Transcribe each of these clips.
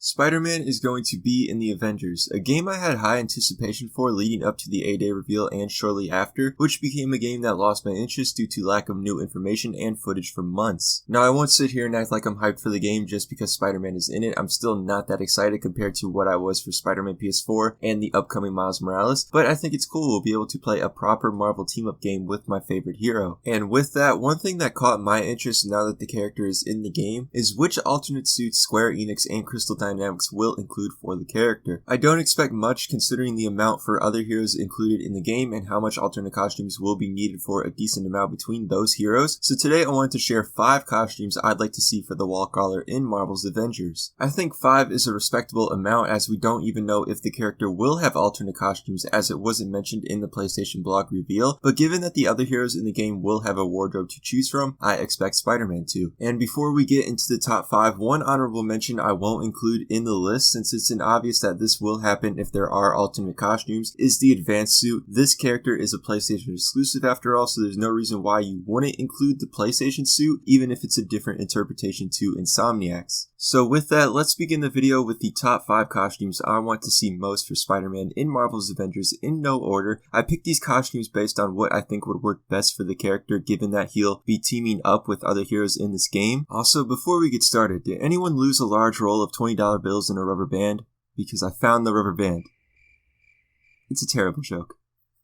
Spider-Man is going to be in the Avengers, a game I had high anticipation for leading up to the A-Day reveal and shortly after, which became a game that lost my interest due to lack of new information and footage for months. Now I won't sit here and act like I'm hyped for the game just because Spider-Man is in it. I'm still not that excited compared to what I was for Spider-Man PS4 and the upcoming Miles Morales, but I think it's cool we'll be able to play a proper Marvel team-up game with my favorite hero. And with that, one thing that caught my interest now that the character is in the game is which alternate suits Square Enix and Crystal Dynamics will include for the character. I don't expect much considering the amount for other heroes included in the game and how much alternate costumes will be needed for a decent amount between those heroes, so today I wanted to share 5 costumes I'd like to see for the wall crawler in Marvel's Avengers. I think 5 is a respectable amount as we don't even know if the character will have alternate costumes as it wasn't mentioned in the PlayStation blog reveal, but given that the other heroes in the game will have a wardrobe to choose from, I expect Spider-Man to. And before we get into the top 5, one honorable mention I won't include in the list since it's obvious that this will happen if there are alternate costumes is the advanced suit. This character is a PlayStation exclusive after all, so there's no reason why you wouldn't include the PlayStation suit even if it's a different interpretation to Insomniac's. So with that, let's begin the video with the top 5 costumes I want to see most for Spider-Man in Marvel's Avengers in no order. I picked these costumes based on what I think would work best for the character given that he'll be teaming up with other heroes in this game. Also, before we get started, did anyone lose a large roll of $20 bills in a rubber band? Because I found the rubber band. It's a terrible joke.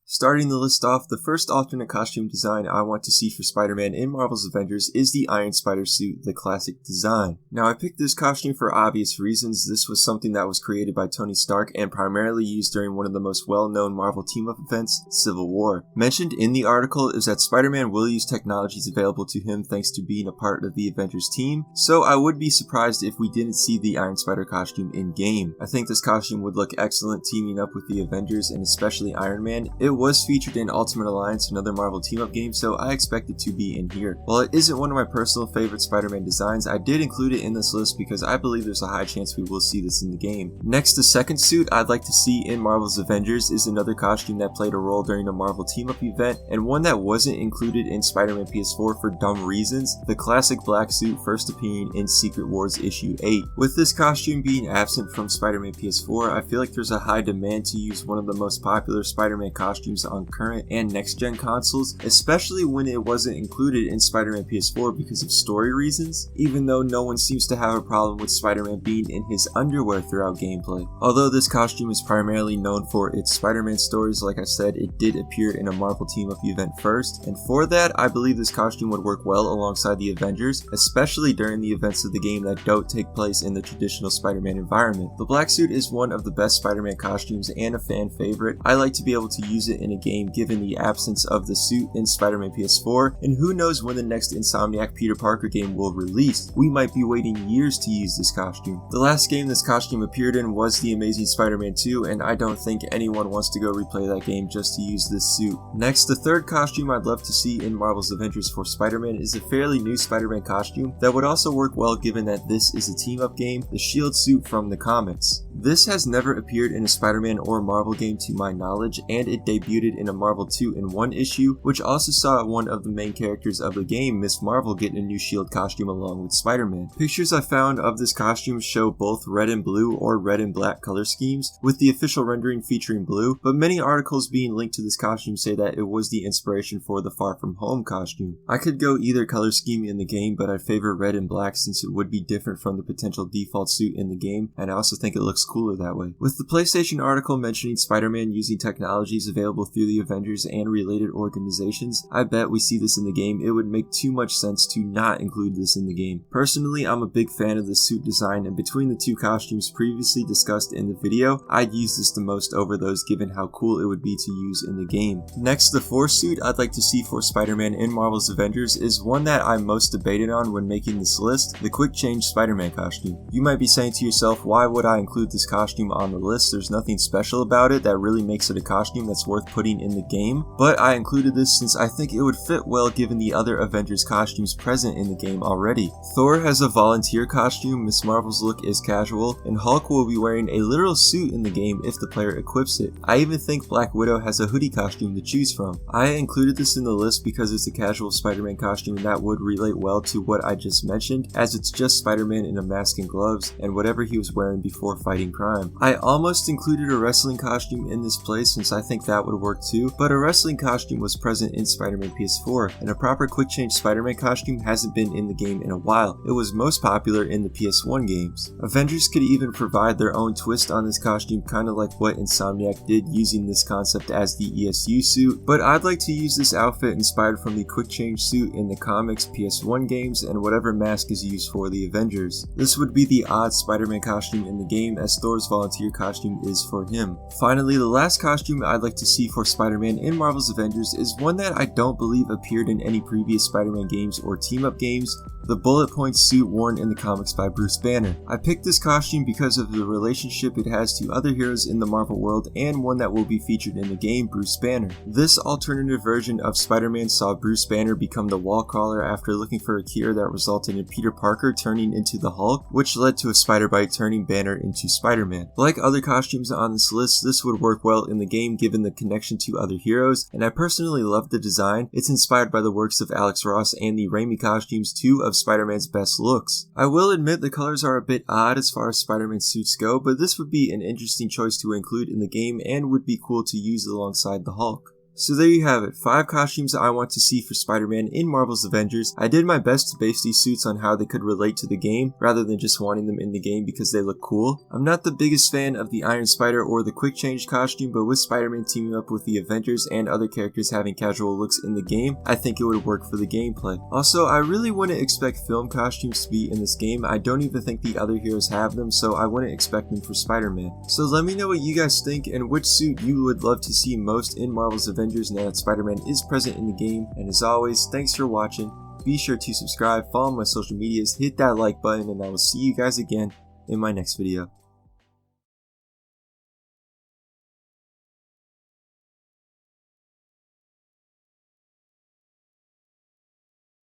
Starting the list off, the first alternate costume design I want to see for Spider-Man in Marvel's Avengers is the Iron Spider suit, the classic design. Now I picked this costume for obvious reasons. This was something that was created by Tony Stark and primarily used during one of the most well-known Marvel team-up events, Civil War. Mentioned in the article is that Spider-Man will use technologies available to him thanks to being a part of the Avengers team, so I would be surprised if we didn't see the Iron Spider costume in-game. I think this costume would look excellent teaming up with the Avengers and especially Iron Man. It was featured in Ultimate Alliance, another Marvel team-up game, so I expect it to be in here. While it isn't one of my personal favorite Spider-Man designs, I did include it in this list because I believe there's a high chance we will see this in the game. Next, the second suit I'd like to see in Marvel's Avengers is another costume that played a role during a Marvel team-up event, and one that wasn't included in Spider-Man PS4 for dumb reasons, the classic black suit first appearing in Secret Wars issue 8. With this costume being absent from Spider-Man PS4, I feel like there's a high demand to use one of the most popular Spider-Man costumes on current and next-gen consoles, especially when it wasn't included in Spider-Man PS4 because of story reasons, even though no one seems to have a problem with Spider-Man being in his underwear throughout gameplay. Although this costume is primarily known for its Spider-Man stories, like I said, it did appear in a Marvel team-up event first, and for that, I believe this costume would work well alongside the Avengers, especially during the events of the game that don't take place in the traditional Spider-Man environment. The black suit is one of the best Spider-Man costumes and a fan favorite. I like to be able to use it in a game given the absence of the suit in Spider-Man PS4, and who knows when the next Insomniac Peter Parker game will release. We might be waiting years to use this costume. The last game this costume appeared in was The Amazing Spider-Man 2, and I don't think anyone wants to go replay that game just to use this suit. Next, the third costume I'd love to see in Marvel's Avengers for Spider-Man is a fairly new Spider-Man costume that would also work well given that this is a team-up game, the SHIELD suit from the comics. This has never appeared in a Spider-Man or Marvel game to my knowledge, and it debuted in a Marvel 2-in-1 issue, which also saw one of the main characters of the game, Miss Marvel, get a new SHIELD costume along with Spider-Man. Pictures I found of this costume show both red and blue or red and black color schemes, with the official rendering featuring blue, but many articles being linked to this costume say that it was the inspiration for the Far From Home costume. I could go either color scheme in the game, but I favor red and black since it would be different from the potential default suit in the game, and I also think it looks cooler that way. With the PlayStation article mentioning Spider-Man using technologies available through the Avengers and related organizations, I bet we see this in the game. It would make too much sense to not include this in the game. Personally, I'm a big fan of the suit design, and between the two costumes previously discussed in the video, I'd use this the most over those given how cool it would be to use in the game. Next, the fourth suit I'd like to see for Spider-Man in Marvel's Avengers is one that I most debated on when making this list, the Quick Change Spider-Man costume. You might be saying to yourself, why would I include this costume on the list? There's nothing special about it that really makes it a costume that's worth worth putting in the game, but I included this since I think it would fit well given the other Avengers costumes present in the game already. Thor has a volunteer costume, Miss Marvel's look is casual, and Hulk will be wearing a literal suit in the game if the player equips it. I even think Black Widow has a hoodie costume to choose from. I included this in the list because it's a casual Spider-Man costume that would relate well to what I just mentioned, as it's just Spider-Man in a mask and gloves, and whatever he was wearing before fighting crime. I almost included a wrestling costume in this place since I think that would work too, but a wrestling costume was present in Spider-Man PS4, and a proper quick change Spider-Man costume hasn't been in the game in a while. It was most popular in the PS1 games. Avengers could even provide their own twist on this costume, kinda like what Insomniac did using this concept as the ESU suit, but I'd like to use this outfit inspired from the quick change suit in the comics, PS1 games, and whatever mask is used for the Avengers. This would be the odd Spider-Man costume in the game, as Thor's volunteer costume is for him. Finally, the last costume I'd like to see for Spider-Man in Marvel's Avengers is one that I don't believe appeared in any previous Spider-Man games or team-up games: the bullet point suit worn in the comics by Bruce Banner. I picked this costume because of the relationship it has to other heroes in the Marvel world and one that will be featured in the game, Bruce Banner. This alternative version of Spider-Man saw Bruce Banner become the wall crawler after looking for a cure that resulted in Peter Parker turning into the Hulk, which led to a spider bite turning Banner into Spider-Man. Like other costumes on this list, this would work well in the game given the connection to other heroes, and I personally love the design. It's inspired by the works of Alex Ross and the Raimi costumes, two of Spider-Man's best looks. I will admit the colors are a bit odd as far as Spider-Man suits go, but this would be an interesting choice to include in the game and would be cool to use alongside the Hulk. So there you have it, 5 costumes I want to see for Spider-Man in Marvel's Avengers. I did my best to base these suits on how they could relate to the game, rather than just wanting them in the game because they look cool. I'm not the biggest fan of the Iron Spider or the Quick Change costume, but with Spider-Man teaming up with the Avengers and other characters having casual looks in the game, I think it would work for the gameplay. Also, I really wouldn't expect film costumes to be in this game. I don't even think the other heroes have them, so I wouldn't expect them for Spider-Man. So let me know what you guys think and which suit you would love to see most in Marvel's Avengers now that Spider-Man is present in the game. And as always, thanks for watching. Be sure to subscribe, follow my social medias, hit that like button, and I will see you guys again in my next video.